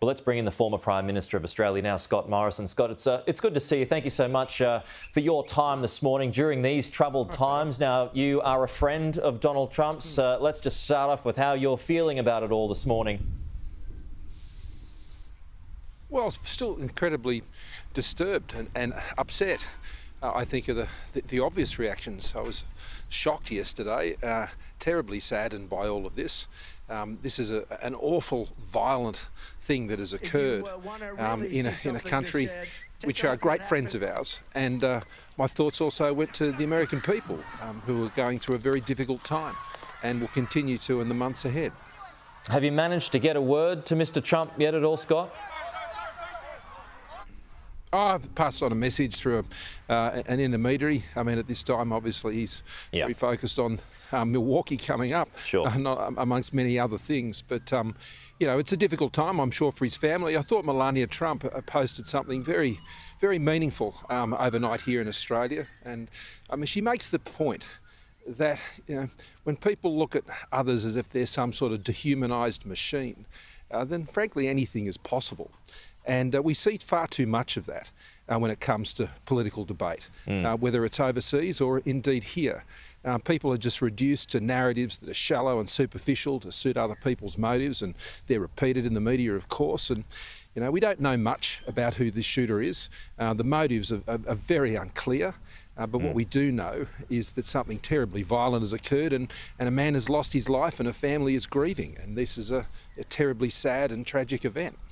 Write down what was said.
Well, let's bring in the former Prime Minister of Australia now, Scott Morrison. Scott, it's good to see you. Thank you so much for your time this morning during these troubled times. Now, you are a friend of Donald Trump's. Let's just start off with how you're feeling about it all this morning. Well, I'm still incredibly disturbed and upset. I think of the obvious reactions. I was shocked yesterday, terribly saddened by all of this. This is an awful, violent thing that has occurred in a country which are great friends of ours. And my thoughts also went to the American people who are going through a very difficult time and will continue to in the months ahead. Have you managed to get a word to Mr. Trump yet at all, Scott? I've passed on a message through an intermediary. I mean, at this time, obviously, he's very focused on Milwaukee coming up, amongst many other things. But, you know, it's a difficult time, I'm sure, for his family. I thought Melania Trump posted something very, very meaningful overnight here in Australia. And, I mean, she makes the point that, you know, when people look at others as if they're some sort of dehumanised machine, then, frankly, anything is possible. And we see far too much of that when it comes to political debate, whether it's overseas or indeed here. People are just reduced to narratives that are shallow and superficial to suit other people's motives, and they're repeated in the media, of course. And, you know, we don't know much about who this shooter is. The motives are very unclear. But what we do know is that something terribly violent has occurred, and a man has lost his life and a family is grieving. And this is a terribly sad and tragic event.